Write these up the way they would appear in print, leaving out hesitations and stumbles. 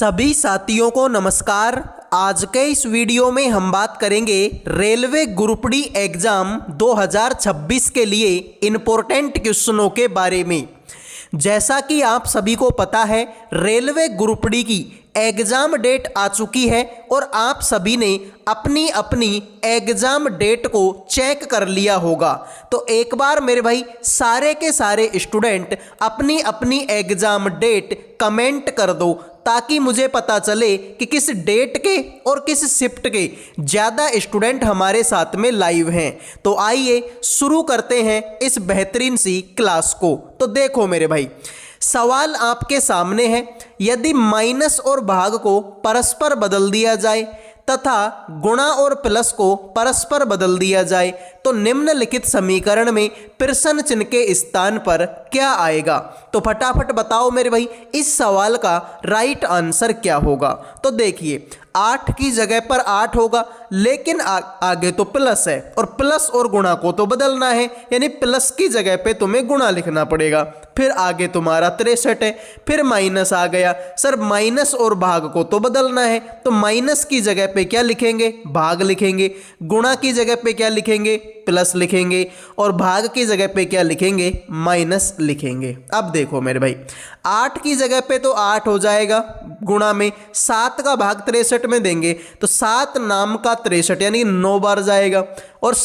सभी साथियों को नमस्कार। आज के इस वीडियो में हम बात करेंगे रेलवे ग्रुप डी एग्जाम 2026 के लिए इम्पोर्टेंट क्वेश्चनों के बारे में। जैसा कि आप सभी को पता है, रेलवे ग्रुप डी की एग्जाम डेट आ चुकी है और आप सभी ने अपनी अपनी एग्जाम डेट को चेक कर लिया होगा। तो एक बार मेरे भाई सारे के सारे स्टूडेंट अपनी अपनी एग्जाम डेट कमेंट कर दो, ताकि मुझे पता चले कि किस डेट के और किस शिफ्ट के ज़्यादा स्टूडेंट हमारे साथ में लाइव हैं। तो आइए शुरू करते हैं इस बेहतरीन सी क्लास को। तो देखो मेरे भाई, सवाल आपके सामने है। यदि माइनस और भाग को परस्पर बदल दिया जाए तथा गुणा और प्लस को परस्पर बदल दिया जाए तो निम्नलिखित समीकरण में प्रश्न चिन्ह के स्थान पर क्या आएगा? तो फटाफट बताओ मेरे भाई, इस सवाल का राइट आंसर क्या होगा? तो देखिए, 8 की जगह पर 8 होगा, लेकिन आगे तो प्लस है और प्लस और गुणा को तो बदलना है, यानी प्लस की जगह पे तुम्हें गुणा लिखना पड़ेगा। फिर आगे तुम्हारा 63 है, फिर माइनस आ गया। सर माइनस और भाग को तो बदलना है, तो माइनस की जगह पे क्या लिखेंगे? भाग लिखेंगे। गुणा की जगह पे क्या लिखेंगे? प्लस लिखेंगे। और भाग की जगह पे क्या लिखेंगे? माइनस लिखेंगे। अब देखो मेरे भाई, 8 की जगह पे तो 8 हो जाएगा, गुणा में 7 का भाग 63 में देंगे तो 7 नाम का 63 यानी 9 बार जाएगा। और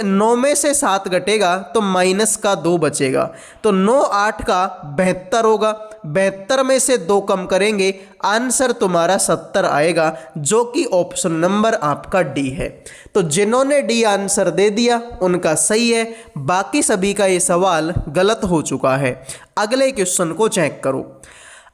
9 में से 7 घटेगा तो माइनस का 2 बचेगा, तो 9 8 का 72 होगा। 72 में से 2 कम करेंगे, आंसर तुम्हारा 70 आएगा, जो कि ऑप्शन नंबर आपका डी है। तो जिन्होंने डी आंसर दे दिया उनका सही है, बाकी सभी का ये सवाल गलत हो चुका है। अगले क्वेश्चन को चेक करो।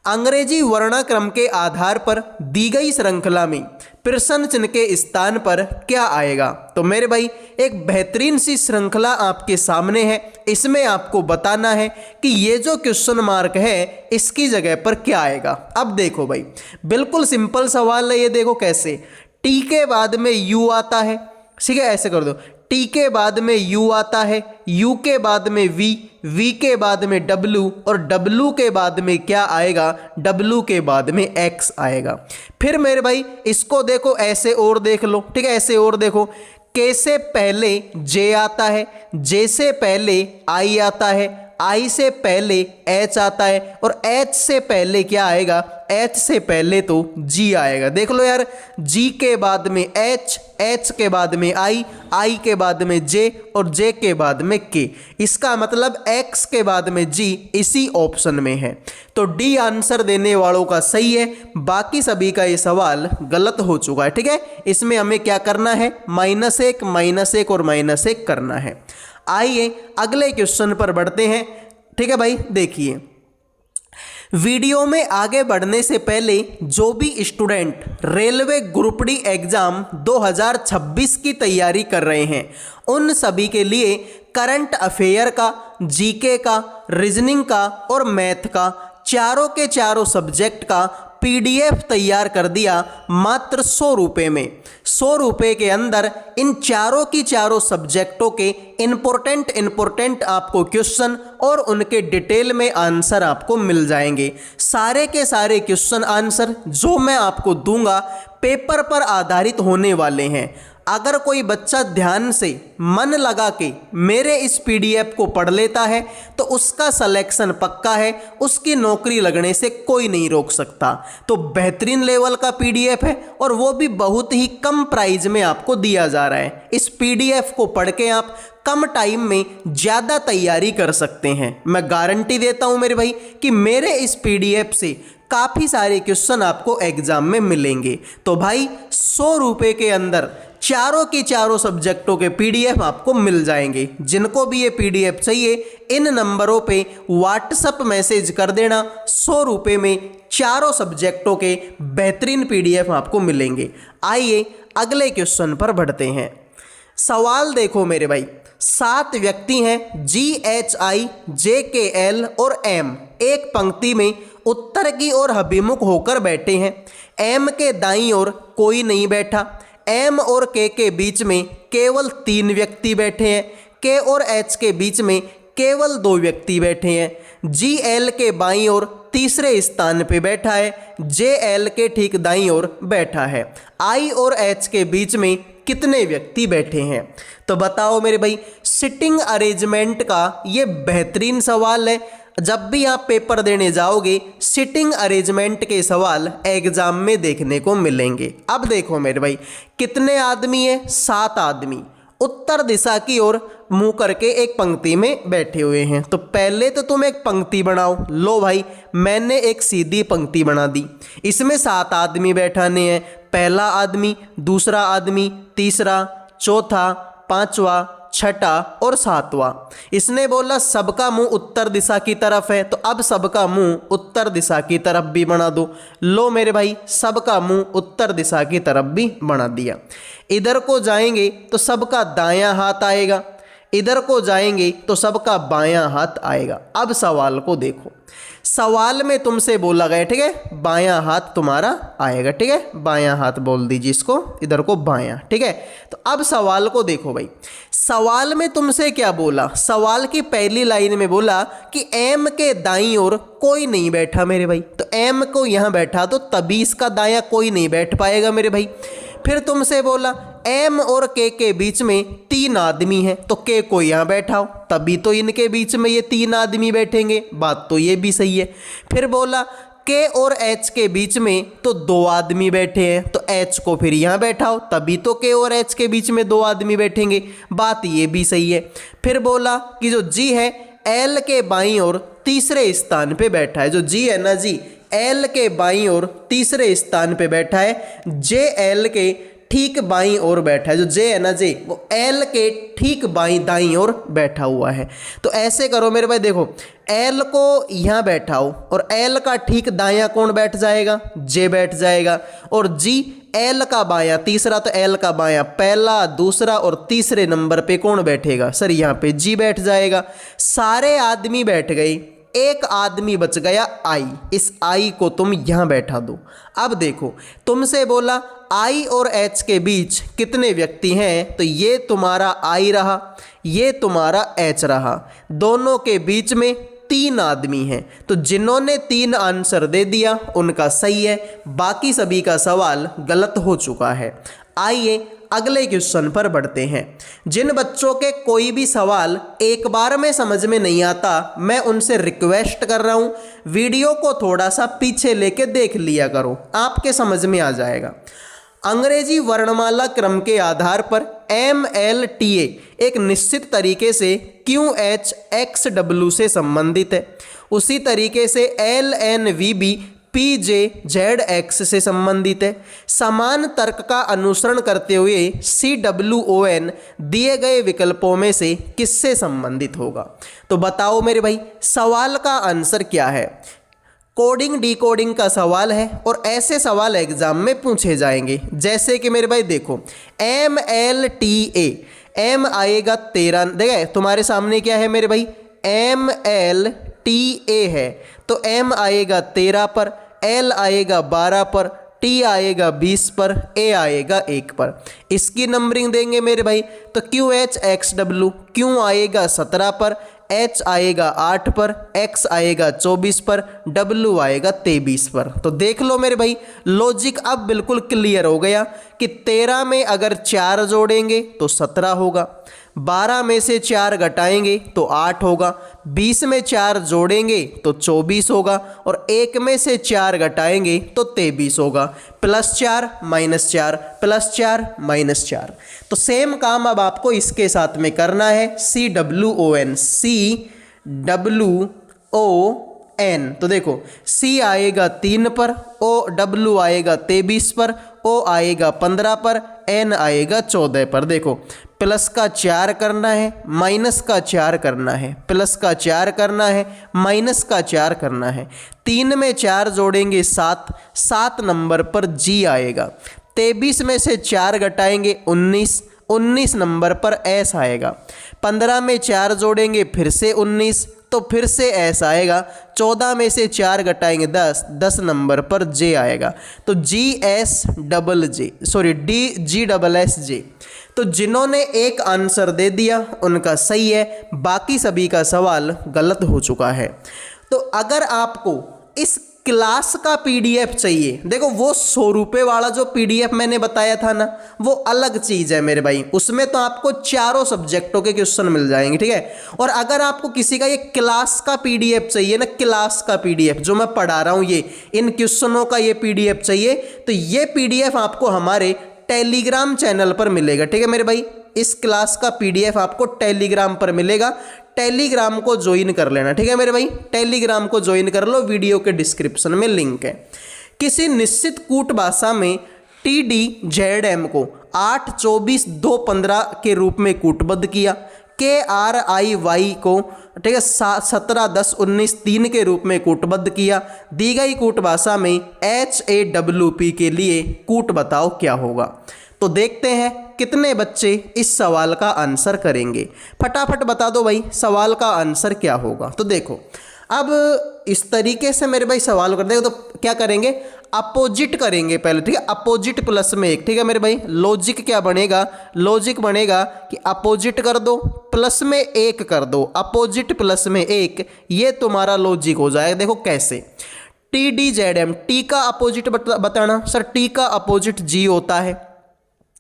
अंग्रेजी वर्णाक्रम के आधार पर दी गई श्रृंखला में प्रश्न चिन्ह के स्थान पर क्या आएगा? तो मेरे भाई एक बेहतरीन सी श्रृंखला आपके सामने है। इसमें आपको बताना है कि ये जो क्वेश्चन मार्क है इसकी जगह पर क्या आएगा। अब देखो भाई, बिल्कुल सिंपल सवाल है ये। देखो कैसे, टी के बाद में यू आता है, ठीक है, ऐसे कर दो। टी के बाद में यू आता है, यू के बाद में वी, वी के बाद में डब्लू, और डब्लू के बाद में क्या आएगा? डब्लू के बाद में एक्स आएगा। फिर मेरे भाई इसको देखो, ऐसे और देख लो, ठीक है, ऐसे और देखो। के से पहले जे आता है, जे से पहले आई आता है, आई से पहले एच आता है, और एच से पहले क्या आएगा? एच से पहले तो जी आएगा। देख लो यार, जी के बाद में एच, एच के बाद में आई, आई के बाद में जे, और जे के बाद में के। इसका मतलब एक्स के बाद में जी इसी ऑप्शन में है। तो डी आंसर देने वालों का सही है, बाकी सभी का ये सवाल गलत हो चुका है। ठीक है, इसमें हमें क्या करना है? -1, -1 और -1 करना है। आइए अगले क्वेश्चन पर बढ़ते हैं। ठीक है भाई, देखिए, वीडियो में आगे बढ़ने से पहले जो भी student railway group D exam 2026 की तैयारी कर रहे हैं, उन सभी के लिए करंट अफेयर का, जीके का, रीजनिंग का और मैथ का चारों के चारों सब्जेक्ट का पीडीएफ तैयार कर दिया मात्र 100 रुपये में। 100 रुपये के अंदर इन चारों की चारों सब्जेक्टों के इम्पोर्टेंट आपको क्वेश्चन और उनके डिटेल में आंसर आपको मिल जाएंगे। सारे के सारे क्वेश्चन आंसर जो मैं आपको दूंगा पेपर पर आधारित होने वाले हैं। अगर कोई बच्चा ध्यान से मन लगा के मेरे इस पीडीएफ को पढ़ लेता है तो उसका सिलेक्शन पक्का है, उसकी नौकरी लगने से कोई नहीं रोक सकता। तो बेहतरीन लेवल का पीडीएफ है और वो भी बहुत ही कम प्राइस में आपको दिया जा रहा है। इस पीडीएफ को पढ़ के आप कम टाइम में ज़्यादा तैयारी कर सकते हैं। मैं गारंटी देता हूं मेरे भाई कि मेरे इस पीडीएफ से काफ़ी सारे क्वेश्चन आपको एग्जाम में मिलेंगे। तो भाई 100 रुपये के अंदर चारों की चारों सब्जेक्टों के पीडीएफ आपको मिल जाएंगे। जिनको भी ये पीडीएफ चाहिए इन नंबरों पे व्हाट्सएप मैसेज कर देना। 100 रुपये में चारों सब्जेक्टों के बेहतरीन पीडीएफ आपको मिलेंगे। आइए अगले क्वेश्चन पर बढ़ते हैं। सवाल देखो मेरे भाई, 7 व्यक्ति हैं, GHI, JKL और M एक पंक्ति में उत्तर की ओर अभिमुख होकर बैठे हैं। M के दाईं ओर कोई नहीं बैठा। M और K के बीच में केवल 3 व्यक्ति बैठे हैं। K और H के बीच में केवल 2 व्यक्ति बैठे हैं। जी एल के बाईं ओर तीसरे स्थान पे बैठा है, जे एल के ठीक दाईं ओर बैठा है। आई और एच के बीच में कितने व्यक्ति बैठे हैं? तो बताओ मेरे भाई, सिटिंग अरेंजमेंट का ये बेहतरीन सवाल है। जब भी आप पेपर देने जाओगे सिटिंग अरेंजमेंट के सवाल एग्जाम में देखने को मिलेंगे। अब देखो मेरे भाई, कितने आदमी है? 7 आदमी उत्तर दिशा की ओर मुंह करके एक पंक्ति में बैठे हुए हैं। तो पहले तो तुम एक पंक्ति बनाओ। लो भाई, मैंने एक सीधी पंक्ति बना दी। इसमें 7 आदमी बैठाने हैं। पहला आदमी, दूसरा आदमी, तीसरा, चौथा, पांचवा, छठा और 7वां। इसने बोला सबका मुंह उत्तर दिशा की तरफ है, तो अब सबका मुंह उत्तर दिशा की तरफ भी बना दो। लो मेरे भाई, सबका मुंह उत्तर दिशा की तरफ भी बना दिया। इधर को जाएंगे तो सबका दायां हाथ आएगा, इधर को जाएंगे तो सबका बायां हाथ आएगा। अब सवाल को देखो, सवाल में तुमसे बोला गया, ठीक है, बायां हाथ तुम्हारा आएगा, ठीक है, बायां हाथ बोल दीजिए इसको, इधर को बायां, ठीक है। तो अब सवाल को देखो भाई, सवाल में तुमसे क्या बोला? सवाल की पहली लाइन में बोला कि एम के दाईं ओर कोई नहीं बैठा मेरे भाई। तो एम को यहां बैठा दो, तभी इसका दायां कोई नहीं बैठ पाएगा मेरे भाई। फिर तुमसे बोला एम और के बीच में 3 आदमी हैं, तो के को यहाँ बैठाओ, तभी तो इनके बीच में ये 3 आदमी बैठेंगे। बात तो ये भी सही है। फिर बोला के और एच के बीच में तो 2 आदमी बैठे हैं, तो एच को फिर यहाँ बैठाओ, तभी तो के और एच के बीच में 2 आदमी बैठेंगे। बात ये भी सही है। फिर बोला कि जो जी है एल के बाईं ओर तीसरे स्थान पे बैठा है। जो जी है ना जी, एल के बाईं ओर तीसरे स्थान पे बैठा है, जे एल के ठीक बाईं ओर बैठा है। जो जे है ना जे, वो एल के ठीक बाईं दाईं ओर बैठा हुआ है। तो ऐसे करो मेरे भाई, देखो एल को यहाँ बैठाओ और एल का ठीक दायां कौन बैठ जाएगा? जे बैठ जाएगा। और जी एल का बायां, तीसरा तो एल का बायां, पहला, दूसरा और तीसरे नंबर पे कौन बैठेगा? सर यहाँ पे जी बैठ जाएगा। सारे आदमी बैठ गए, एक आदमी बच गया आई। इस आई को तुम यहां बैठा दो। अब देखो तुमसे बोला आई और एच के बीच कितने व्यक्ति हैं? तो ये तुम्हारा आई रहा, ये तुम्हारा एच रहा। दोनों के बीच में 3 आदमी हैं। तो जिन्होंने 3 आंसर दे दिया उनका सही है, बाकी सभी का सवाल गलत हो चुका है। आइए अगले क्वेश्चन पर बढ़ते हैं। जिन बच्चों के कोई भी सवाल एक बार में समझ में नहीं आता, मैं उनसे रिक्वेस्ट कर रहा हूं वीडियो को थोड़ा सा पीछे लेके देख लिया करो, आपके समझ में आ जाएगा। अंग्रेजी वर्णमाला क्रम के आधार पर MLTA एक निश्चित तरीके से QHXW से संबंधित है। उसी तरीके से LNVB PJZX से संबंधित है। समान तर्क का अनुसरण करते हुए CWON दिए गए विकल्पों में से किससे संबंधित होगा? तो बताओ मेरे भाई, सवाल का आंसर क्या है? कोडिंग डिकोडिंग का सवाल है और ऐसे सवाल एग्जाम में पूछे जाएंगे। जैसे कि मेरे भाई देखो MLTA, M आएगा 13, देखिए तुम्हारे सामने क्या है मेरे भाई, MLTA है, तो M आएगा 13 पर, L आएगा 12 पर, T आएगा 20 पर, A आएगा 1 पर। इसकी नंबरिंग देंगे मेरे भाई, तो QHXW, Q आएगा 17 पर, H आएगा 8 पर, X आएगा 24 पर, W आएगा 23 पर। तो देख लो मेरे भाई, लॉजिक अब बिल्कुल क्लियर हो गया कि 13 में अगर 4 जोड़ेंगे तो 17 होगा, 12 में से 4 घटाएंगे तो 8 होगा, 20 में 4 जोड़ेंगे तो 24 होगा और 1 में से 4 घटाएंगे तो 23 होगा। +4 -4 +4 -4। तो सेम काम अब आपको इसके साथ में करना है, CWON, CWON। तो देखो C आएगा 3 पर, W आएगा 23 पर, O आएगा 15 पर, N आएगा 14 पर। देखो प्लस का 4 करना है, माइनस का 4 करना है, प्लस का 4 करना है, माइनस का 4 करना है। 3 में 4 जोड़ेंगे 7, 7 नंबर पर G आएगा। 23 में से 4 घटाएंगे 19, 19 नंबर पर S आएगा। 15 में 4 जोड़ेंगे फिर से 19, तो फिर से S आएगा। 14 में से 4 घटाएंगे 10, 10 नंबर पर J आएगा। तो GSJJ। तो जिन्होंने एक आंसर दे दिया उनका सही है, बाकी सभी का सवाल गलत हो चुका है। तो अगर आपको इस क्लास का पीडीएफ चाहिए, देखो वो 100 रुपये वाला जो पीडीएफ मैंने बताया था ना, वो अलग चीज़ है मेरे भाई। उसमें तो आपको चारों सब्जेक्टों के क्वेश्चन मिल जाएंगे, ठीक है। और अगर आपको किसी का ये क्लास का पीडीएफ चाहिए ना, क्लास का पीडीएफ जो मैं पढ़ा रहा हूँ, ये इन क्वेश्चनों का ये पीडीएफ चाहिए, तो ये पीडीएफ आपको हमारे टेलीग्राम चैनल पर मिलेगा, ठीक है मेरे भाई। इस क्लास का पीडीएफ आपको टेलीग्राम पर मिलेगा, टेलीग्राम को ज्वाइन कर लेना, ठीक है मेरे भाई। टेलीग्राम को ज्वाइन कर लो, वीडियो के डिस्क्रिप्शन में लिंक है। किसी निश्चित कूट भाषा में TDZM को 8-24-2-15 के रूप में कूटबद्ध किया, KRIY को, ठीक है, 17-10-19-3 के रूप में कूटबद्ध किया। दी गई कूट भाषा में HAWP के लिए कूट बताओ क्या होगा। तो देखते हैं कितने बच्चे इस सवाल का आंसर करेंगे। फटाफट बता दो भाई सवाल का आंसर क्या होगा। तो देखो अब इस तरीके से मेरे भाई सवाल कर देंगे, तो क्या करेंगे, अपोजिट करेंगे पहले, ठीक है। अपोजिट प्लस में 1, ठीक है मेरे भाई। लॉजिक क्या बनेगा, लॉजिक बनेगा कि अपोजिट कर दो प्लस में 1 कर दो, अपोजिट प्लस में 1, ये तुम्हारा लॉजिक हो जाएगा। देखो कैसे, TDZM, टी का अपोजिट बताना सर। टी का अपोजिट G होता है,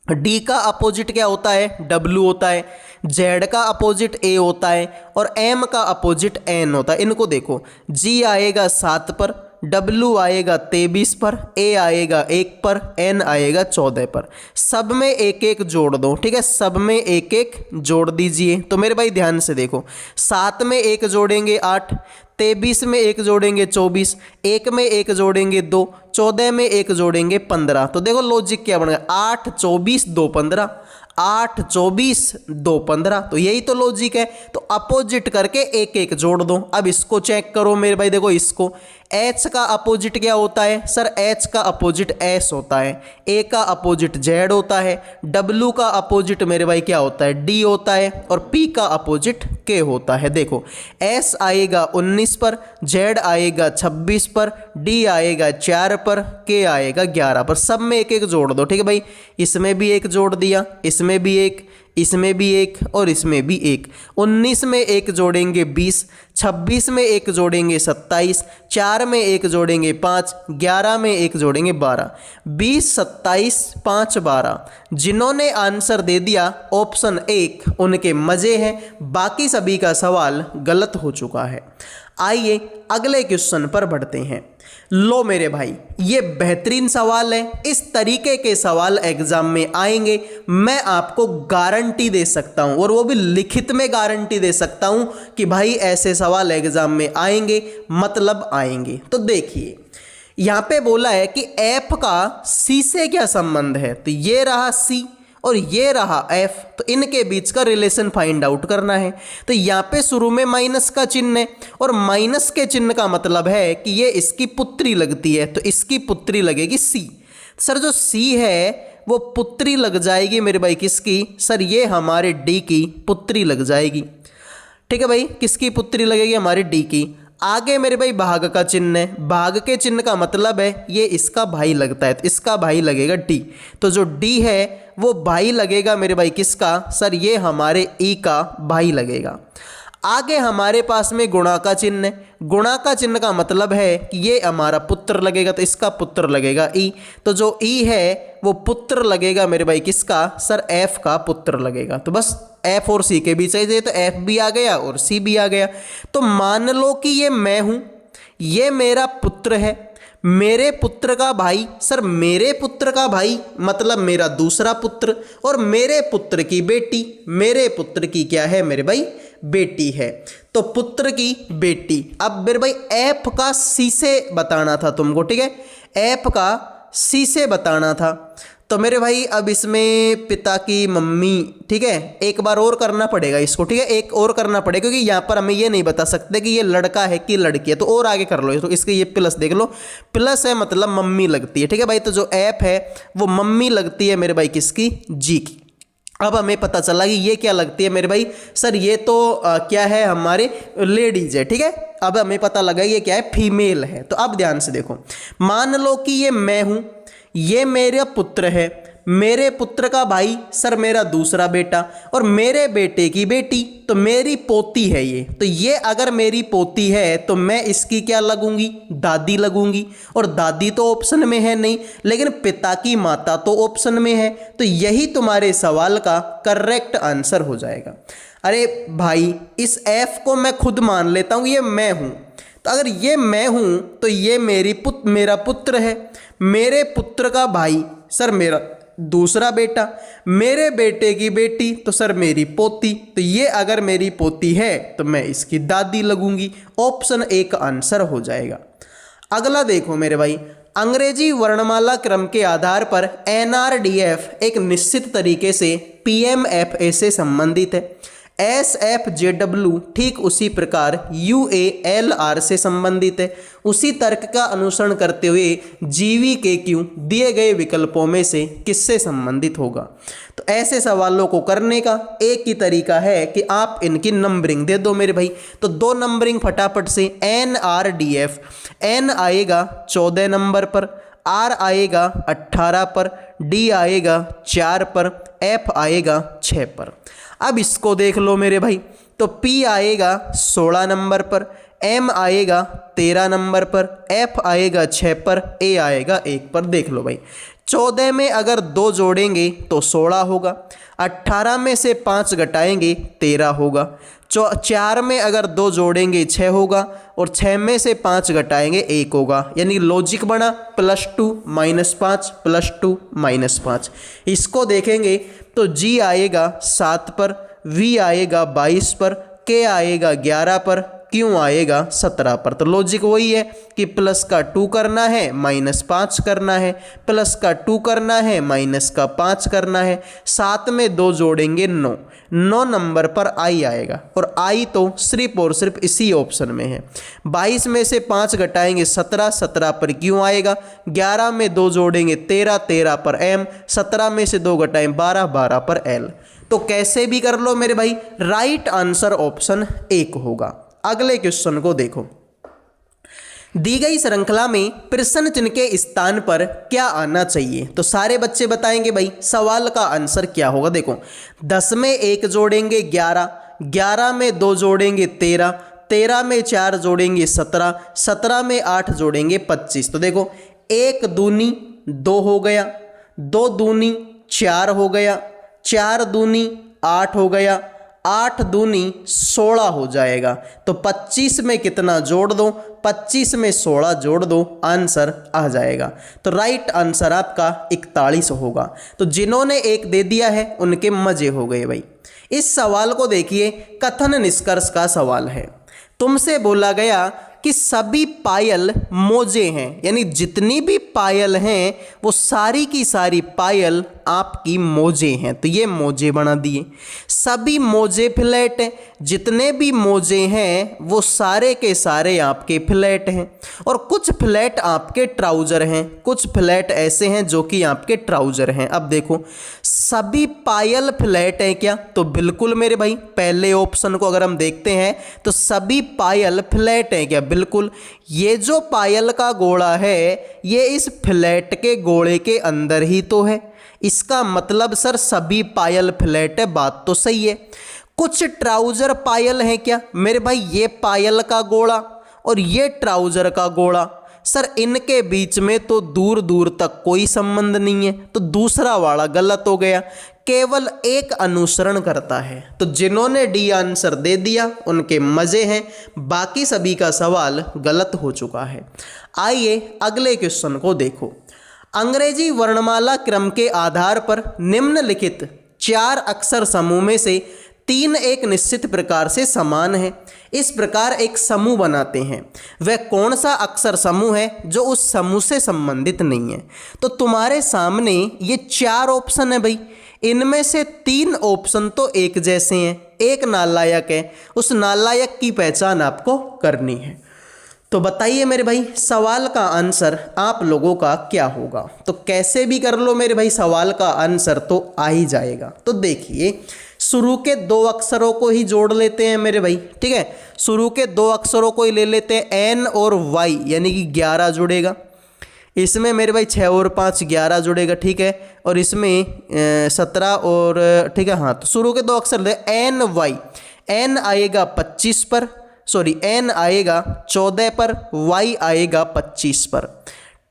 डी का अपोजिट क्या होता है, W होता है, जेड का अपोजिट A होता है, और M का अपोजिट N होता है। इनको देखो, G आएगा 7 पर, W आएगा 23 पर, A आएगा 1 पर, N आएगा 14 पर। सब में एक एक जोड़ दो, ठीक है, सब में एक एक जोड़ दीजिए। तो मेरे भाई ध्यान से देखो, 7 में 1 जोड़ेंगे 8, 23 में 1 जोड़ेंगे 24, 1 में 1 जोड़ेंगे 2, 14 में 1 जोड़ेंगे 15। तो देखो लॉजिक क्या बनेगा, 8 24 2 15, 8 24 2 15। तो यही तो लॉजिक है। तो अपोजिट करके एक एक जोड़ दो। अब इसको चेक करो मेरे भाई, देखो इसको, H का अपोजिट क्या होता है सर, H का अपोजिट S होता है, A का अपोजिट Z होता है, W का अपोजिट मेरे भाई क्या होता है, D होता है, और P का अपोजिट K होता है। देखो S आएगा 19 पर, Z आएगा 26 पर, D आएगा 4 पर, K आएगा 11 पर। सब में एक एक जोड़ दो, ठीक है भाई। इसमें भी एक जोड़ दिया, इसमें भी एक, इसमें भी एक, और इसमें भी एक। 19 में 1 जोड़ेंगे 20, 26 में 1 जोड़ेंगे 27, 4 में 1 जोड़ेंगे 5, 11 में 1 जोड़ेंगे 12, 20 27 5 12। जिन्होंने आंसर दे दिया ऑप्शन 1 उनके मज़े हैं, बाकी सभी का सवाल गलत हो चुका है। आइए अगले क्वेश्चन पर बढ़ते हैं। लो मेरे भाई, ये बेहतरीन सवाल है। इस तरीके के सवाल एग्जाम में आएंगे, मैं आपको गारंटी दे सकता हूं, और वो भी लिखित में गारंटी दे सकता हूं कि भाई ऐसे सवाल एग्जाम में आएंगे, मतलब आएंगे। तो देखिए यहां पे बोला है कि एफ का सी से क्या संबंध है। तो ये रहा सी और ये रहा एफ, तो इनके बीच का रिलेशन फाइंड आउट करना है। तो यहाँ पे शुरू में माइनस का चिन्ह है, और माइनस के चिन्ह का मतलब है कि ये इसकी पुत्री लगती है, तो इसकी पुत्री लगेगी सी। सर जो सी है वो पुत्री लग जाएगी मेरे भाई किसकी, सर ये हमारे डी की पुत्री लग जाएगी, ठीक है भाई। किसकी पुत्री लगेगी, हमारे डी की। आगे मेरे भाई भाग का चिन्ह है, भाग के चिन्ह का मतलब है ये इसका भाई लगता है, तो इसका भाई लगेगा डी। तो जो डी है वो भाई लगेगा मेरे भाई किसका, सर ये हमारे ई का भाई लगेगा। आगे हमारे पास में गुणा का चिन्ह है, गुणा का चिन्ह का मतलब है कि ये हमारा पुत्र लगेगा, तो इसका पुत्र लगेगा ई। तो जो ई है वो पुत्र लगेगा मेरे भाई किसका, सर एफ का पुत्र लगेगा। तो बस एफ और सी के बीच चाहिए, तो एफ भी आ गया और सी भी आ गया। तो मान लो कि ये मैं हूं, ये मेरा पुत्र है, मेरे पुत्र का भाई, सर मेरे पुत्र का भाई मतलब मेरा दूसरा पुत्र, और मेरे पुत्र की बेटी, मेरे पुत्र की क्या है मेरे भाई, बेटी है। तो पुत्र की बेटी। अब मेरे भाई एफ का सी से बताना था तुमको, ठीक है, एफ का सी से बताना था। तो मेरे भाई अब इसमें पिता की मम्मी, ठीक है, एक बार और करना पड़ेगा इसको, ठीक है, एक और करना पड़ेगा, क्योंकि यहाँ पर हमें ये नहीं बता सकते कि ये लड़का है कि लड़की है। तो और आगे कर लो, तो इसके ये प्लस देख लो, प्लस है मतलब मम्मी लगती है, ठीक है भाई। तो जो ऐप है वो मम्मी लगती है मेरे भाई किसकी, जी की। अब हमें पता चला कि ये क्या लगती है मेरे भाई, सर ये तो क्या है, हमारे लेडीज है, ठीक है। अब हमें पता लगा ये क्या है, फीमेल है। तो अब ध्यान से देखो, मान लो कि ये मैं हूं, ये मेरा पुत्र है, मेरे पुत्र का भाई सर मेरा दूसरा बेटा, और मेरे बेटे की बेटी तो मेरी पोती है ये। तो ये अगर मेरी पोती है तो मैं इसकी क्या लगूंगी, दादी लगूंगी, और दादी तो ऑप्शन में है नहीं, लेकिन पिता की माता तो ऑप्शन में है। तो यही तुम्हारे सवाल का करेक्ट आंसर हो जाएगा। अरे भाई इस एफ को मैं खुद मान लेता हूँ, ये मैं हूँ। तो अगर ये मैं हूँ तो ये मेरा पुत्र है, मेरे पुत्र का भाई सर मेरा दूसरा बेटा, मेरे बेटे की बेटी तो सर मेरी पोती। तो ये अगर मेरी पोती है तो मैं इसकी दादी लगूंगी। ऑप्शन ए का आंसर हो जाएगा। अगला देखो मेरे भाई, अंग्रेजी वर्णमाला क्रम के आधार पर एनआरडीएफ एक निश्चित तरीके से पीएमएफए से संबंधित है। एसएफजेडब्ल्यू ठीक उसी प्रकार यूएएलआर से संबंधित है। उसी तर्क का अनुसरण करते हुए जीवीकेक्यू दिए गए विकल्पों में से किससे संबंधित होगा। तो ऐसे सवालों को करने का एक ही तरीका है कि आप इनकी नंबरिंग दे दो मेरे भाई। तो 2 नंबरिंग फटाफट से, एनआरडीएफ, एन आएगा 14 नंबर पर, आर आएगा 18 पर, डी आएगा 4 पर, एफ आएगा 6 पर। अब इसको देख लो मेरे भाई, तो पी आएगा 16 नंबर पर, एम आएगा 13 नंबर पर, एफ आएगा 6 पर, ए आएगा 1 पर। देख लो भाई, 14 में अगर 2 जोड़ेंगे तो 16 होगा, 18 में से 5 घटाएंगे 13 होगा, 4 में अगर 2 जोड़ेंगे 6 होगा, और 6 में से 5 घटाएंगे 1 होगा। यानी लॉजिक बना +2 -5 +2 -5। इसको देखेंगे तो जी आएगा 7 पर, वी आएगा 22 पर, के आएगा 11 पर, क्यों आएगा 17 पर। तो लॉजिक वही है कि प्लस का 2 करना है, -5 करना है, प्लस का 2 करना है, माइनस का 5 करना है। 7 में 2 जोड़ेंगे 9 नंबर पर आई आएगा, और आई तो सिर्फ और सिर्फ इसी ऑप्शन में है। 22 में से 5 घटाएंगे 17 पर क्यों आएगा, 11 में 2 जोड़ेंगे 13 पर एम, 17 में से 2 घटाएं 12 पर एल। तो कैसे भी कर लो मेरे भाई, राइट आंसर ऑप्शन 1 होगा। अगले क्वेश्चन को देखो, दी गई श्रृंखला में प्रश्न चिन्ह के स्थान पर क्या आना चाहिए। तो सारे बच्चे बताएंगे भाई सवाल का आंसर क्या होगा। देखो 10 में 1 जोड़ेंगे 11, 11 में 2 जोड़ेंगे 13, 13 में 4 जोड़ेंगे 17, 17 में 8 जोड़ेंगे 25। तो देखो 1 दूनी 2 हो गया, 2 दूनी 4 हो गया, 4 दूनी 8 हो गया, 8 दूनी 16 हो जाएगा। तो 25 में कितना जोड़ दो, 25 में 16 जोड़ दो, आंसर आ जाएगा। तो राइट आंसर आपका 41 होगा। तो जिन्होंने 1 दे दिया है उनके मजे हो गए भाई। इस सवाल को देखिए, कथन निष्कर्ष का सवाल है। तुमसे बोला गया कि सभी पायल मोजे हैं, यानी जितनी भी पायल हैं वो सारी की सारी पायल आपकी मोजे हैं। तो ये मोजे बना दिए। सभी मोजे फ्लैट हैं, जितने भी मोजे हैं वो सारे के सारे आपके फ्लैट हैं, और कुछ फ्लैट आपके ट्राउज़र हैं, कुछ फ्लैट ऐसे हैं जो कि आपके ट्राउज़र हैं। अब देखो सभी पायल फ्लैट हैं क्या, तो बिल्कुल मेरे भाई पहले ऑप्शन को अगर हम देखते हैं तो सभी पायल फ्लैट हैं क्या, बिल्कुल। ये जो पायल का गोला है ये इस फ्लैट के गोले के अंदर ही तो है, इसका मतलब सर सभी पायल फ्लैट है, बात तो सही है। कुछ ट्राउजर पायल है क्या मेरे भाई, ये पायल का गोला और ये ट्राउजर का गोला, सर इनके बीच में तो दूर दूर तक कोई संबंध नहीं है, तो दूसरा वाला गलत हो गया, केवल एक अनुसरण करता है। तो जिन्होंने डी आंसर दे दिया उनके मजे हैं, बाकी सभी का सवाल गलत हो चुका है। आइए अगले क्वेश्चन को देखो। अंग्रेजी वर्णमाला क्रम के आधार पर निम्नलिखित 4 अक्षर समूह में से 3 एक निश्चित प्रकार से समान है। इस प्रकार एक समूह बनाते हैं। वह कौन सा अक्षर समूह है जो उस समूह से संबंधित नहीं है। तो तुम्हारे सामने ये 4 ऑप्शन है भाई, इनमें से 3 ऑप्शन तो एक जैसे हैं, एक नालायक है। उस नालायक की पहचान आपको करनी है। तो बताइए मेरे भाई सवाल का आंसर आप लोगों का क्या होगा। तो कैसे भी कर लो मेरे भाई, सवाल का आंसर तो आ ही जाएगा। तो देखिए शुरू के 2 अक्षरों को ही जोड़ लेते हैं मेरे भाई, ठीक है। शुरू के 2 अक्षरों को ही ले लेते हैं, एन और वाई, यानी कि 11 जुड़ेगा। इसमें मेरे भाई 6 और 5 11 जुड़ेगा, ठीक है, और इसमें 17 और ठीक है। हाँ, तो शुरू के 2 अक्षर ले एन वाई, एन आएगा 25 पर, सॉरी एन आएगा 14 पर, वाई आएगा 25 पर,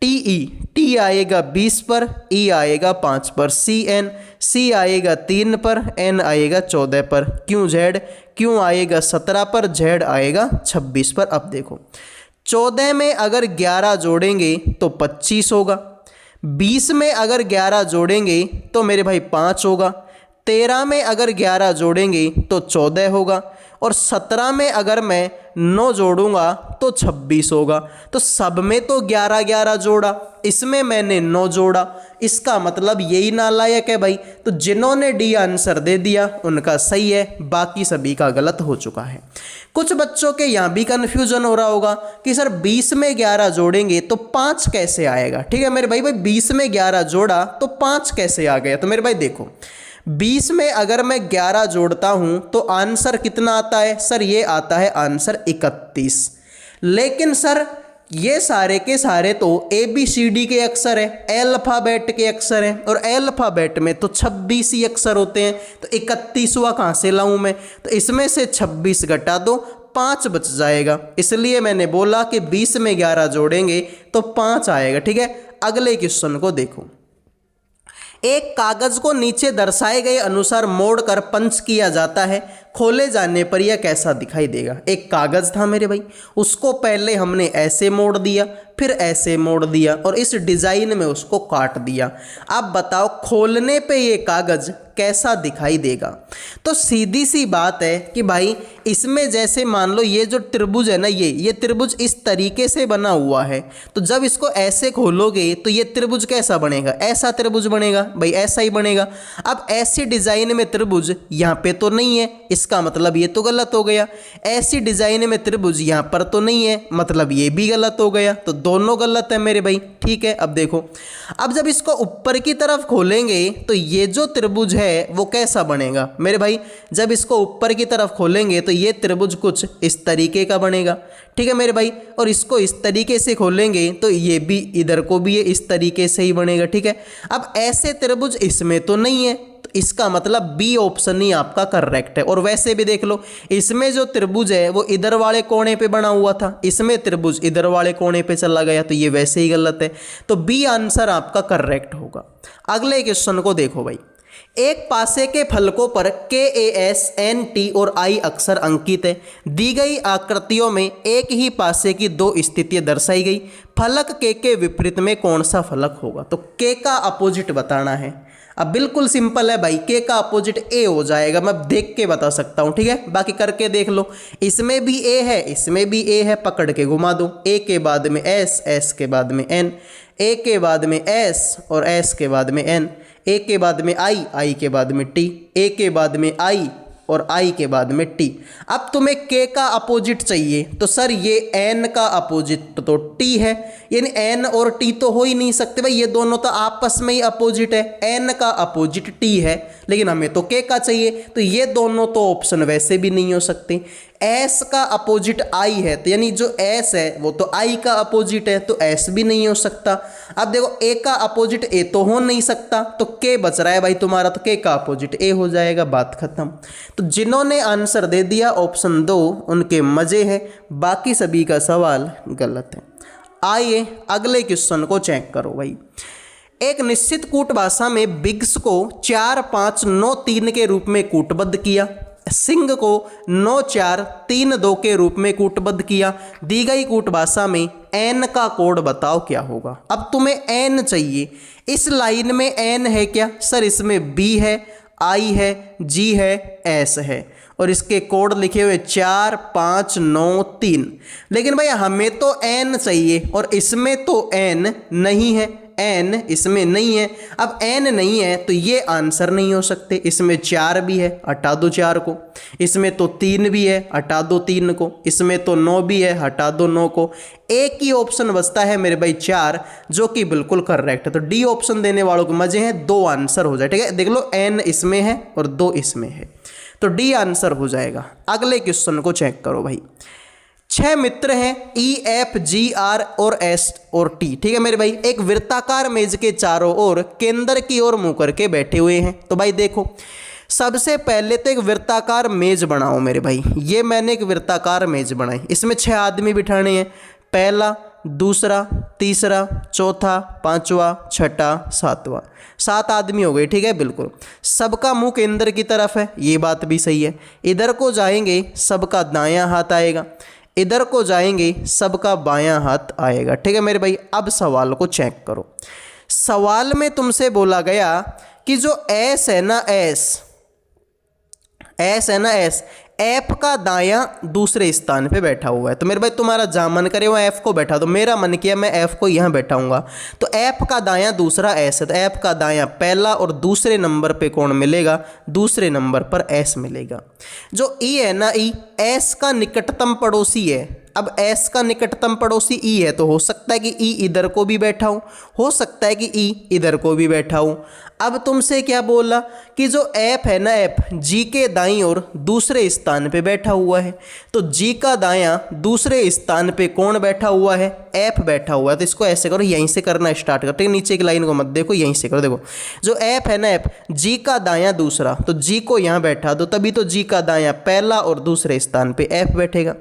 टी ई, टी आएगा 20 पर, ई आएगा 5 पर, सी एन, सी आएगा 3 पर, एन आएगा 14 पर, क्यू जेड, क्यू आएगा 17 पर, जेड आएगा 26 पर। अब देखो 14 में अगर 11 जोड़ेंगे तो 25 होगा, 20 में अगर 11 जोड़ेंगे तो मेरे भाई 5 होगा, 13 में अगर 11 जोड़ेंगे तो 14 होगा, और 17 में अगर मैं 9 जोड़ूंगा तो 26 होगा। तो सब में तो 11 11 जोड़ा, इसमें मैंने 9 जोड़ा, इसका मतलब यही नालायक है भाई। तो जिन्होंने डी आंसर दे दिया उनका सही है, बाकी सभी का गलत हो चुका है। कुछ बच्चों के यहाँ भी कन्फ्यूजन हो रहा होगा कि सर 20 में 11 जोड़ेंगे तो 5 कैसे आएगा। ठीक है मेरे भाई, 20 में 11 जोड़ा तो 5 कैसे आ गया। तो मेरे भाई देखो 20 में अगर मैं 11 जोड़ता हूं तो आंसर कितना आता है, सर ये आता है आंसर 31। लेकिन सर ये सारे के सारे तो ABCD के अक्षर है, अल्फाबेट के अक्षर हैं, और अल्फाबेट में तो 26 ही अक्षर होते हैं, तो 31वां कहाँ से लाऊं मैं। तो इसमें से 26 घटा दो, 5 बच जाएगा। इसलिए मैंने बोला कि 20 में 11 जोड़ेंगे तो 5 आएगा। ठीक है, अगले क्वेश्चन को देखो। एक कागज को नीचे दर्शाए गए अनुसार मोड़कर पंच किया जाता है, खोले जाने पर यह कैसा दिखाई देगा। एक कागज था मेरे भाई, उसको पहले हमने ऐसे मोड़ दिया, फिर ऐसे मोड़ दिया, और इस डिजाइन में उसको काट दिया। अब बताओ खोलने पे ये कागज कैसा दिखाई देगा। तो सीधी सी बात है कि भाई इसमें जैसे मान लो ये जो त्रिभुज है ना, ये त्रिभुज इस तरीके से बना हुआ है, तो जब इसको ऐसे खोलोगे तो ये त्रिभुज कैसा बनेगा, ऐसा त्रिभुज बनेगा भाई, ऐसा ही बनेगा। अब ऐसी डिजाइन में त्रिभुज यहाँ पे तो नहीं है, इसका मतलब ये तो गलत हो गया। ऐसी डिजाइन में त्रिभुज यहाँ पर तो नहीं है, मतलब ये भी गलत हो गया। तो दोनों गलत है मेरे भाई। ठीक है, अब देखो, अब जब इसको ऊपर की तरफ खोलेंगे तो ये जो त्रिभुज है वो कैसा बनेगा मेरे भाई। जब इसको ऊपर की तरफ खोलेंगे तो ये त्रिभुज कुछ इस तरीके का बनेगा। ठीक है मेरे भाई, और इसको इस तरीके से खोलेंगे तो ये भी इधर को भी ये इस तरीके से ही बनेगा। ठीक है, अब ऐसे त्रिभुज इसमें तो नहीं है, तो इसका मतलब बी ऑप्शन ही आपका करेक्ट है। और वैसे भी देख लो, इसमें जो त्रिभुज है वो इधर वाले कोने पे बना हुआ था, इसमें त्रिभुज इधर वाले कोने पे चला गया, तो ये वैसे ही गलत है। तो बी आंसर आपका करेक्ट होगा। अगले क्वेश्चन को देखो भाई। एक पासे के फलकों पर KAS, NT और I अक्षर अंकित है। दी गई आकृतियों में एक ही पासे की 2 स्थितियां दर्शाई गई। फलक K के विपरीत में कौन सा फलक होगा। तो K का अपोजिट बताना है। अब बिल्कुल सिंपल है भाई, K का अपोजिट A हो जाएगा। मैं देख के बता सकता हूँ, ठीक है, बाकी करके देख लो। इसमें भी A है, इसमें भी A है, पकड़ के घुमा दो। A के बाद में S, S के बाद में N, A के बाद में S और S के बाद में N, A के बाद में I, I के बाद में T, A के बाद में I और I के बाद में T। अब तुम्हें K का अपोजिट चाहिए, तो सर ये N का अपोजिट तो T है, यानी N और T तो हो ही नहीं सकते भाई, ये दोनों तो आपस में ही अपोजिट है। N का अपोजिट T है, लेकिन हमें तो K का चाहिए, तो ये दोनों तो ऑप्शन वैसे भी नहीं हो सकते। S का अपोजिट I है, तो यानी जो S है वो तो I का अपोजिट है, तो S भी नहीं हो सकता। अब देखो A का अपोजिट A तो हो नहीं सकता, तो K बच रहा है भाई तुम्हारा, तो K का अपोजिट A हो जाएगा, बात खत्म। तो जिन्होंने आंसर दे दिया ऑप्शन 2 उनके मजे हैं, बाकी सभी का सवाल गलत है। आइए अगले क्वेश्चन को चेक करो भाई। एक निश्चित कूट भाषा में बिग्स को 4 5 9 3 के रूप में कूटबद्ध किया, सिंह को 9 4 3 2 के रूप में कूटबद्ध किया। दी गई कूट भाषा में एन का कोड बताओ क्या होगा। अब तुम्हें एन चाहिए, इस लाइन में एन है क्या, सर इसमें बी है, आई है, जी है, एस है, और इसके कोड लिखे हुए 4 5 9 3। लेकिन भैया हमें तो एन चाहिए और इसमें तो एन नहीं है, एन इसमें नहीं है। अब एन नहीं है तो ये आंसर नहीं हो सकते। इसमें 4 भी है, हटा दो 4 को। इसमें तो 3 भी है, हटा दो 3 को। इसमें तो 9 भी है, हटा दो 9 को। एक ही ऑप्शन बचता है मेरे भाई 4, जो कि बिल्कुल करेक्ट है। तो डी ऑप्शन देने वालों को मजे हैं, 2 आंसर हो जाए। ठीक है, देख लो एन इसमें है और 2 इसमें है, तो डी आंसर हो जाएगा। अगले क्वेश्चन को चेक करो भाई। छह मित्र हैं ई एफ जी आर और एस और टी। ठीक है मेरे भाई, एक वृत्ताकार मेज के चारों ओर केंद्र की ओर मुंह करके बैठे हुए हैं। तो भाई देखो, सबसे पहले तो एक वृत्ताकार मेज बनाओ मेरे भाई। ये मैंने एक वृत्ताकार मेज बनाई, इसमें 6 आदमी बिठाने हैं, पहला, दूसरा, तीसरा, चौथा, पांचवा, छठा, सातवां। 7 आदमी हो गए। ठीक है, बिल्कुल सबका मुंह केंद्र की तरफ है, ये बात भी सही है। इधर को जाएंगे सबका दायां हाथ आएगा, इधर को जाएंगे सबका बायां हाथ आएगा। ठीक है मेरे भाई, अब सवाल को चेक करो। सवाल में तुमसे बोला गया कि जो एस है ना, एस है ना, एफ का दायां दूसरे स्थान पे बैठा हुआ है। तो मेरे भाई तुम्हारा जहाँ मन करे वो एफ को बैठा दो। मेरा मन किया मैं एफ को यहाँ बैठाऊंगा। तो एफ का दायां दूसरा एस है, तो एफ का दायां पहला और दूसरे नंबर पे कौन मिलेगा? दूसरे नंबर पर एस मिलेगा। जो ई है ना, ई एस का निकटतम पड़ोसी है। अब एस का निकटतम पड़ोसी ई है, तो हो सकता है कि ई इधर को भी बैठा हो सकता है कि ई इधर को भी बैठा हो। अब तुमसे क्या बोला कि जो एफ है ना, एफ जी के दाईं ओर दूसरे स्थान पे बैठा हुआ है। तो जी का दायां दूसरे स्थान पे कौन बैठा हुआ है? एफ बैठा हुआ है। तो इसको ऐसे करो, यहीं से करना स्टार्ट करते हैं, नीचे की लाइन को मत देखो, यहीं से करो। देखो जो एफ है ना, एफ जी का दायां दूसरा, तो जी को यहाँ बैठा दो, तभी तो जी का दायां पहला और दूसरे स्थान पे एफ बैठेगा।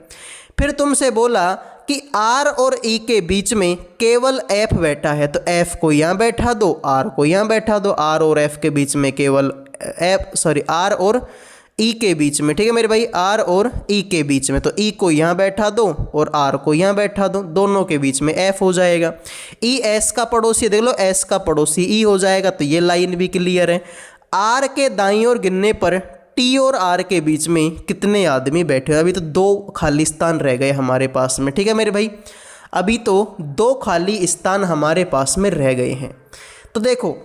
फिर तुमसे बोला कि आर और ई के बीच में केवल एफ बैठा है, तो एफ को यहाँ बैठा दो, आर को यहाँ बैठा दो। आर और एफ के बीच में केवल आर और ई के बीच में, ठीक है मेरे भाई, आर और ई के बीच में, तो ई को यहाँ बैठा दो और आर को यहाँ बैठा दो, दोनों के बीच में एफ हो जाएगा। ई एस का पड़ोसी, देख लो एस का पड़ोसी ई हो जाएगा, तो ये लाइन भी क्लियर है। आर के दाईं ओर गिनने पर टी और आर के बीच में कितने आदमी बैठे हैं? अभी तो 2 खाली स्थान रह गए हमारे पास में। ठीक है मेरे भाई, अभी तो 2 खाली स्थान हमारे पास में रह गए हैं। तो देखो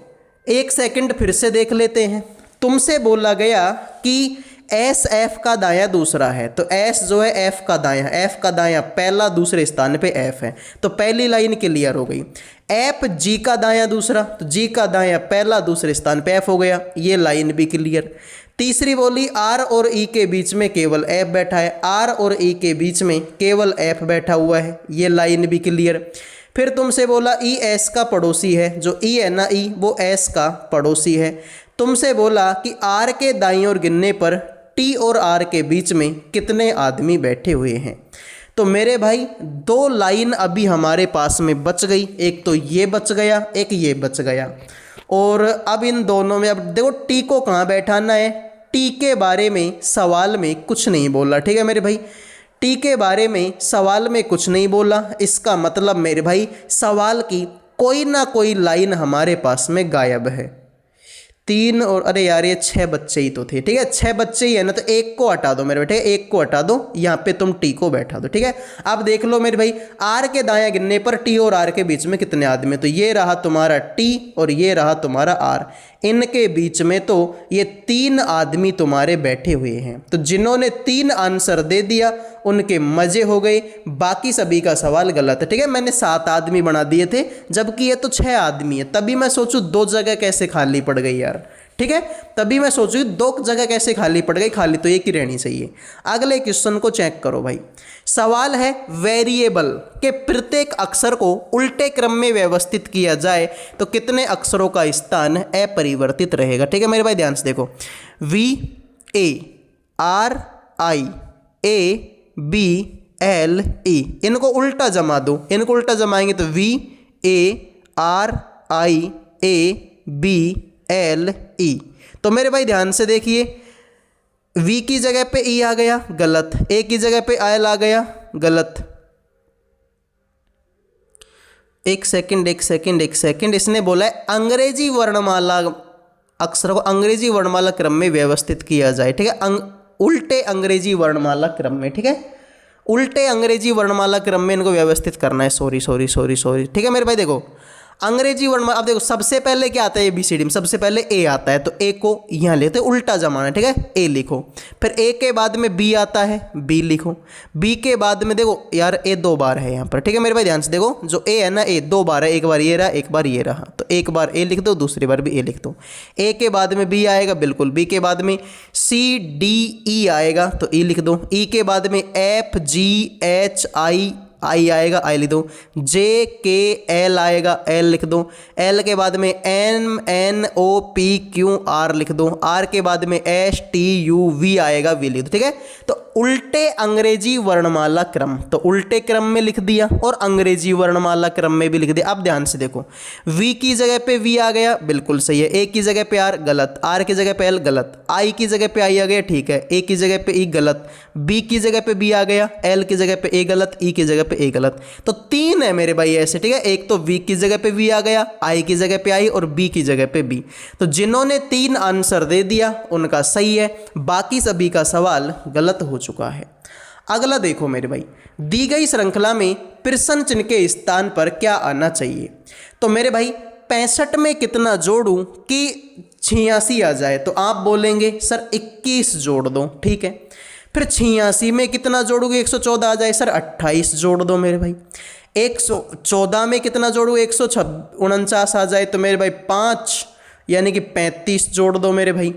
1 सेकंड फिर से देख लेते हैं। तुमसे बोला गया कि एस एफ का दायां दूसरा है, तो एस जो है एफ का दायां पहला दूसरे स्थान पे एफ है, तो पहली लाइन क्लियर हो गई। एफ जी का दायां दूसरा, तो जी का दायां पहला दूसरे स्थान पे एफ हो गया, ये लाइन भी क्लियर। तीसरी बोली आर और ई के बीच में केवल एफ बैठा है, आर और ई के बीच में केवल एफ बैठा हुआ है, ये लाइन भी क्लियर। फिर तुमसे बोला ई एस का पड़ोसी है, जो ई है ना, ई वो एस का पड़ोसी है। तुमसे बोला कि आर के दाईं ओर गिनने पर टी और आर के बीच में कितने आदमी बैठे हुए हैं? तो मेरे भाई 2 लाइन अभी हमारे पास में बच गई, एक तो ये बच गया, एक ये बच गया। और अब इन दोनों में अब देखो टी को कहाँ बैठाना है। टी के बारे में सवाल में कुछ नहीं बोला। ठीक है मेरे भाई, टी के बारे में सवाल में कुछ नहीं बोला, इसका मतलब मेरे भाई सवाल की कोई ना कोई लाइन हमारे पास में गायब है। 3 और अरे यार ये 6 बच्चे ही तो थे। ठीक है, 6 बच्चे ही है ना, तो एक को हटा दो मेरे बेटे, एक को हटा दो, यहाँ पे तुम टी को बैठा दो। ठीक है, अब देख लो मेरे भाई, आर के दायां गिनने पर टी और आर के बीच में कितने आदमी? तो ये रहा तुम्हारा टी और ये रहा तुम्हारा आर, इनके बीच में तो ये 3 आदमी तुम्हारे बैठे हुए हैं। तो जिन्होंने 3 आंसर दे दिया उनके मजे हो गए, बाकी सभी का सवाल गलत है। ठीक है, मैंने 7 आदमी बना दिए थे, जबकि ये तो 6 आदमी है, तभी मैं सोचूं 2 जगह कैसे खाली पड़ गई यार। ठीक है, तभी मैं सोचूं 2 जगह कैसे खाली पड़ गई, खाली तो एक ही रहनी चाहिए। अगले क्वेश्चन को चेक करो भाई। सवाल है वेरिएबल के प्रत्येक अक्षर को उल्टे क्रम में व्यवस्थित किया जाए तो कितने अक्षरों का स्थान अपरिवर्तित रहेगा? ठीक है मेरे भाई, ध्यान से देखो, V A R I A B L E, इनको उल्टा जमा दो। इनको उल्टा जमाएंगे तो V A R I A B L E. तो मेरे भाई ध्यान से देखिए, वी की जगह पे ई आ गया, गलत। ए की जगह पे एल आ गया, गलत। एक सेकंड, इसने बोला है अंग्रेजी वर्णमाला अक्षरों को अंग्रेजी वर्णमाला क्रम में व्यवस्थित किया जाए। ठीक है, उल्टे अंग्रेजी वर्णमाला क्रम में। ठीक है, उल्टे अंग्रेजी वर्णमाला क्रम में इनको व्यवस्थित करना है। सॉरी। ठीक है मेरे भाई, देखो अंग्रेजी वर्णमाला, अब देखो सबसे पहले क्या आता है ABCD में, सबसे पहले A आता है, तो A को यहाँ लेते हैं, उल्टा जमाना, ठीक है, A लिखो। फिर A के बाद में B आता है, B लिखो। B के बाद में देखो यार A 2 बार है यहाँ पर, ठीक है मेरे भाई, ध्यान से देखो, जो A है ना, A 2 बार है, एक बार ये रहा, एक बार ये रहा, तो एक बार A लिख दो, दूसरी बार भी A लिख दो। A के बाद में B आएगा, बिल्कुल, B के बाद में C D E आएगा, तो E लिख दो। E के बाद में F G H I आएगा, I लिख दो। J K L आएगा, L लिख दो। L के बाद में M N O P Q R लिख दो। R के बाद में S T U V आएगा, V लिख दो, ठीक है। तो उल्टे अंग्रेजी वर्णमाला क्रम, तो उल्टे क्रम में लिख दिया और अंग्रेजी वर्णमाला क्रम में भी लिख दिया। अब ध्यान से देखो, V की जगह पे V आ गया, बिल्कुल सही है। A की जगह पे R गलत, R की जगह पे L गलत, I की जगह पे I आ गया, ठीक है। A की जगह पे E गलत, B की जगह पे B आ गया, L की जगह पे A गलत, E की जगह पे A गलत। तो 3 है मेरे भाई ऐसे, ठीक है। एक तो V की जगह पे V आ गया, I की जगह पे I और B की जगह पे B। तो जिन्होंने 3 आंसर दे दिया उनका सही है, बाकी सभी का सवाल गलत हो चुका है। अगला देखो मेरे भाई, दी गई श्रृंखला में प्रश्न चिन्ह के स्थान पर क्या आना चाहिए। तो मेरे भाई 65 में कितना जोड़ूं कि 86 आ जाए, तो आप बोलेंगे सर 21 जोड़ दो, ठीक है। फिर 86 में कितना जोड़ोगे, 114 आ जाए, सर 28 जोड़ दो मेरे भाई। 114 में कितना जोड़ू, 149 आ जाए, तो मेरे भाई 5 यानी कि 35 जोड़ दो मेरे भाई।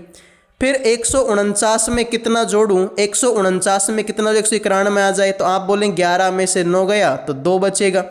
फिर 149 में कितना जोड़ूं, 149 में कितना, 191 आ जाए, तो आप बोलेंगे 11 में से 9 गया तो 2 बचेगा,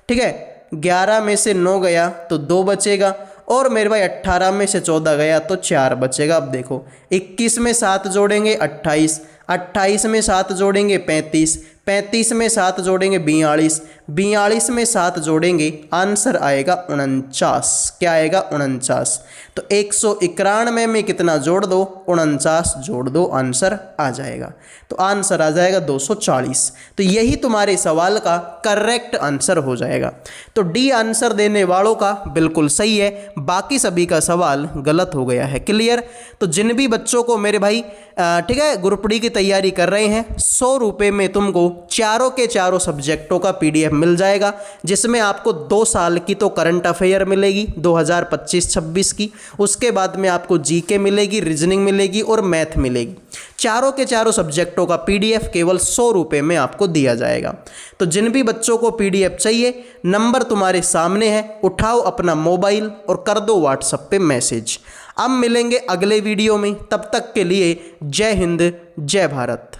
ठीक है। 11 में से 9 गया तो 2 बचेगा, और मेरे भाई 18 में से 14 गया तो 4 बचेगा। अब देखो 21 में 7 जोड़ेंगे 28, 28 में 7 जोड़ेंगे 35, 35 में 7 जोड़ेंगे 42, 42 में 7 जोड़ेंगे, आंसर आएगा 49। क्या आएगा, 49। तो 191 में कितना जोड़ दो, 49 जोड़ दो, आंसर आ जाएगा। तो आंसर आ जाएगा 240। तो यही तुम्हारे सवाल का करेक्ट आंसर हो जाएगा। तो डी आंसर देने वालों का बिल्कुल सही है, बाकी सभी का सवाल गलत हो गया है। क्लियर। तो जिन भी बच्चों को मेरे भाई ठीक है ग्रुप डी की तैयारी कर रहे हैं, 100 रुपये में तुमको चारों के चारों सब्जेक्टों का PDF मिल जाएगा, जिसमें आपको 2 साल की तो करंट अफेयर मिलेगी 2025-26 की, उसके बाद में आपको GK मिलेगी, रीजनिंग मिलेगी और मैथ मिलेगी। चारों के चारों सब्जेक्टों का PDF केवल 100 रुपये में आपको दिया जाएगा। तो जिन भी बच्चों को PDF चाहिए, नंबर तुम्हारे सामने है, उठाओ अपना मोबाइल और कर दो WhatsApp पे मैसेज। अब मिलेंगे अगले वीडियो में, तब तक के लिए जय हिंद जय भारत।